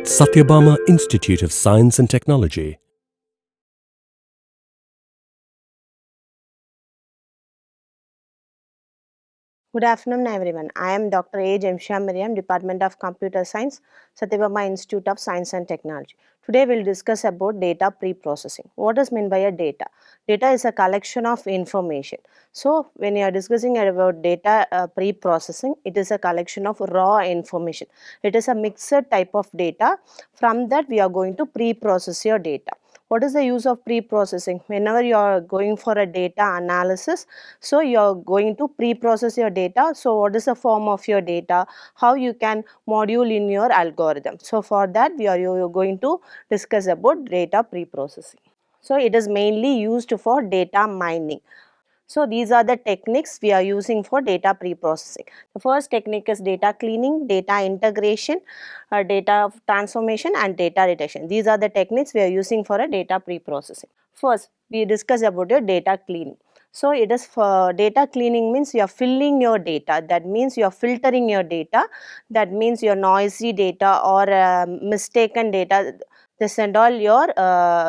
Sathyabama Institute of Science and Technology. Good afternoon, everyone. I am Dr. Jemshia Miriam, Department of Computer Science, Sathyabama Institute of Science and Technology. Today, we'll discuss about data pre-processing. What does mean by a data? Data is a collection of information. So, when you are discussing about data pre-processing, it is a collection of raw information. It is a mixed type of data. From that, we are going to pre-process your data. What is the use of pre-processing? Whenever you are going for a data analysis, so you are going to pre-process your data. So what is the form of your data? How you can module in your algorithm? So for that, you are going to discuss about data pre-processing. So it is mainly used for data mining. So these are the techniques we are using for data pre-processing. The first technique is data cleaning, data integration, data transformation and data reduction. These are the techniques we are using for a data pre-processing. First, we discuss about your data cleaning. So it is for data cleaning means you are filling your data. That means you are filtering your data. That means your noisy data or mistaken data. This and all you're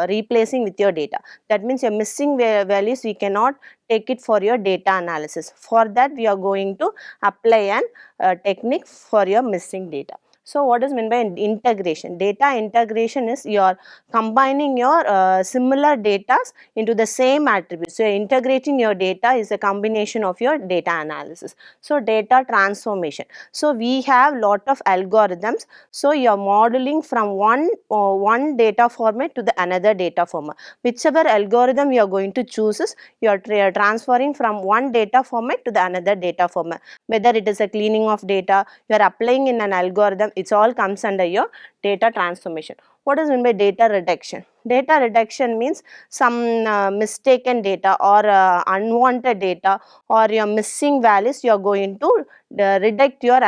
replacing with your data. That means you're missing values. We cannot take it for your data analysis. For that, we are going to apply an technique for your missing data. So what is meant by integration? Data integration is you're combining your similar data into the same attributes. So integrating your data is a combination of your data analysis. So data transformation. So we have lot of algorithms. So you're modeling from one data format to the another data format. Whichever algorithm you're going to choose is you're transferring from one data format to the another data format. Whether it is a cleaning of data, you're applying in an algorithm, it's all comes under your data transformation. What is meant by data reduction? Data reduction means some mistaken data or unwanted data or your missing values, you are going to redact your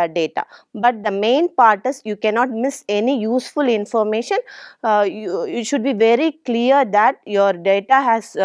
data. But the main part is you cannot miss any useful information. You should be very clear that your data has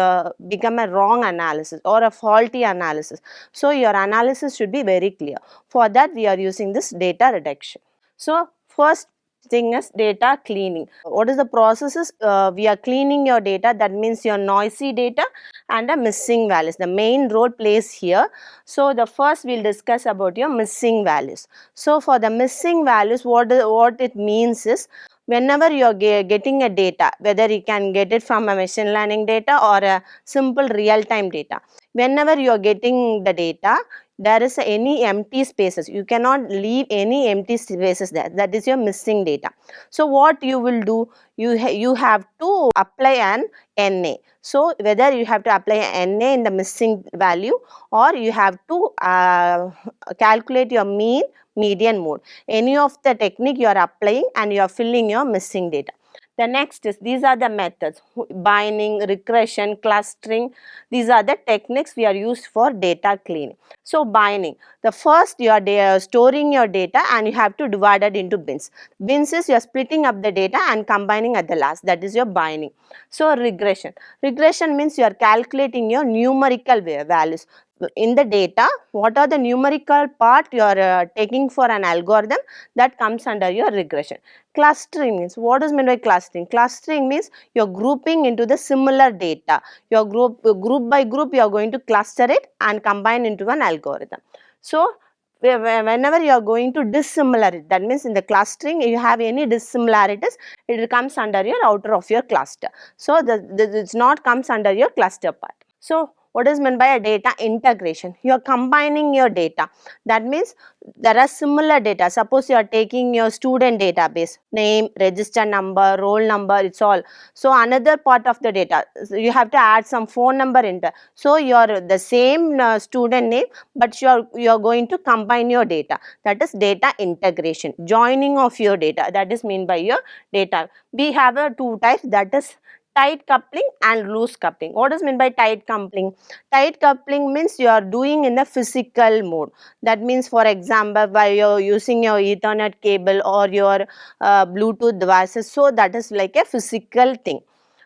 become a wrong analysis or a faulty analysis. So your analysis should be very clear. For that, we are using this data reduction. So first thing is data cleaning. What is the process is we are cleaning your data. That means your noisy data and the missing values. The main role plays here. So the first we'll discuss about your missing values. So for the missing values, what it means is whenever you are getting a data, whether you can get it from a machine learning data or a simple real-time data. Whenever you are getting the data, there is any empty spaces. You cannot leave any empty spaces there. That is your missing data. So what you will do, you have to apply an NA. So whether you have to apply an NA in the missing value or you have to calculate your mean, median, mode. Any of the technique you are applying and you are filling your missing data. The next is, these are the methods: binding, regression, clustering. These are the techniques we are used for data cleaning. So binding, the first you are storing your data and you have to divide it into bins. Bins is you are splitting up the data and combining at the last. That is your binding. So regression. Regression means you are calculating your numerical values. In the data, what are the numerical part you are taking for an algorithm, that comes under your regression. Clustering means, what is meant by clustering? Clustering means you are grouping into the similar data. Your group by group you are going to cluster it and combine into an algorithm. So whenever you are going to dissimilar it, that means in the clustering you have any dissimilarities, it comes under your outer of your cluster. So it's not comes under your cluster part. So what is meant by a data integration? You are combining your data. That means there are similar data. Suppose you are taking your student database, name, register number, roll number, it's all. So another part of the data, you have to add some phone number in there. So you are the same student name, but you are going to combine your data. That is data integration, joining of your data. That is meant by your data. We have two types, that is tight coupling and loose coupling. What is meant by tight coupling? Tight coupling means you are doing in a physical mode. That means, for example, by you're using your Ethernet cable or your Bluetooth devices. So that is like a physical thing.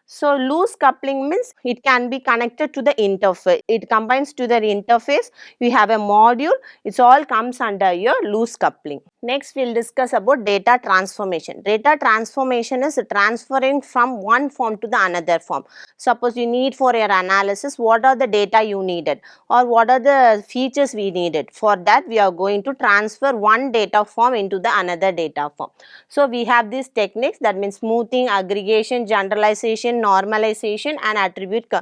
So loose coupling means it can be connected to the interface. It combines to the interface. We have a module. It all comes under your loose coupling. Next, we'll discuss about data transformation. Data transformation is transferring from one form to the another form. Suppose you need for your analysis, what are the data you needed or what are the features we needed. For that, we are going to transfer one data form into the another data form. So, we have these techniques, that means smoothing, aggregation, generalization, normalization and attribute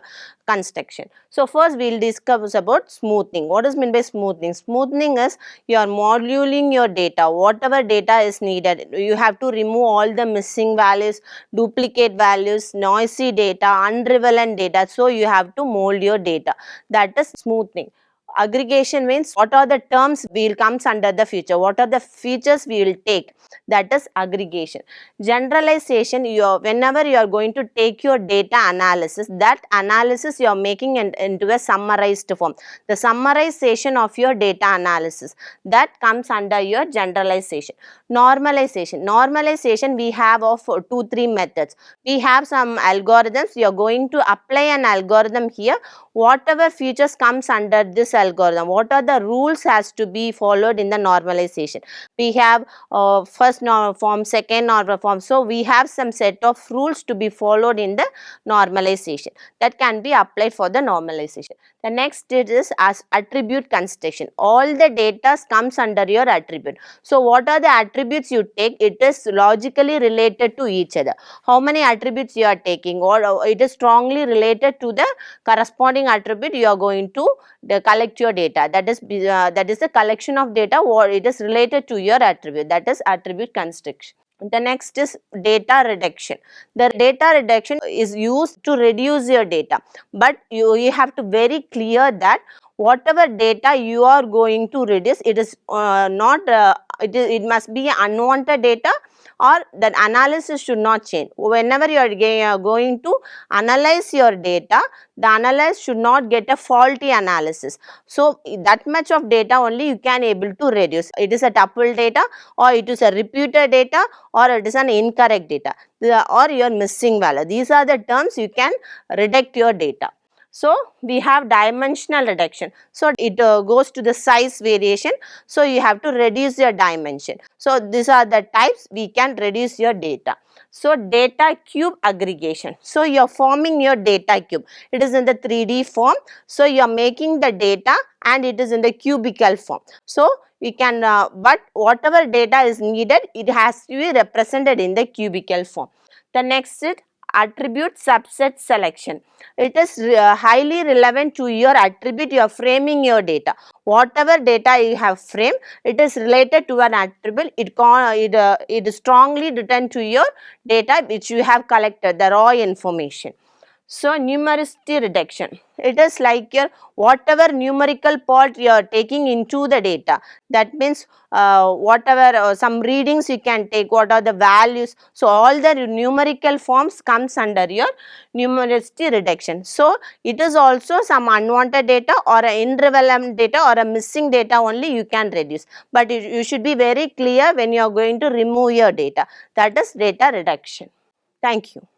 construction. So, first we will discuss about smoothing. What is meant by smoothing? Smoothing is you are moduling your data, whatever data is needed. You have to remove all the missing values, duplicate values, noisy data, unrelevant data. So, you have to mold your data. That is smoothing. Aggregation means what are the terms will comes under the feature, what are the features we will take, that is aggregation. Generalization, whenever you are going to take your data analysis, that analysis you are making into a summarized form. The summarization of your data analysis, that comes under your generalization. Normalization we have of 2-3 methods. We have some algorithms, you are going to apply an algorithm here. Whatever features comes under this algorithm, what are the rules has to be followed in the normalization. We have first normal form, second normal form. So, we have some set of rules to be followed in the normalization that can be applied for the normalization. The next is as attribute construction. All the data comes under your attribute. So, what are the attributes you take? It is logically related to each other. How many attributes you are taking, or it is strongly related to the corresponding attribute you are going to collect your data. That is the collection of data, or it is related to your attribute. That is attribute construction. The next is data reduction. The data reduction is used to reduce your data, but you have to very clear that whatever data you are going to reduce, it is not it must be unwanted data, or that analysis should not change. Whenever you are going to analyze your data, the analysis should not get a faulty analysis. So, that much of data only you can able to reduce. It is a tuple data, or it is a repeated data, or it is an incorrect data, or your missing value. These are the terms you can redact your data. So, we have dimensional reduction. So, it goes to the size variation. So, you have to reduce your dimension. So, these are the types we can reduce your data. So, data cube aggregation. So, you are forming your data cube. It is in the 3D form. So, you are making the data and it is in the cubical form. So, we can but whatever data is needed, it has to be represented in the cubical form. The next is attribute subset selection. It is highly relevant to your attribute you are framing your data. Whatever data you have framed, it is related to an attribute. It is strongly written to your data which you have collected, the raw information. So, numericity reduction, it is like your whatever numerical part you are taking into the data. That means whatever some readings you can take, what are the values. So, all the numerical forms comes under your numericity reduction. So, it is also some unwanted data or irrelevant data or a missing data only you can reduce. But you should be very clear when you are going to remove your data. That is data reduction. Thank you.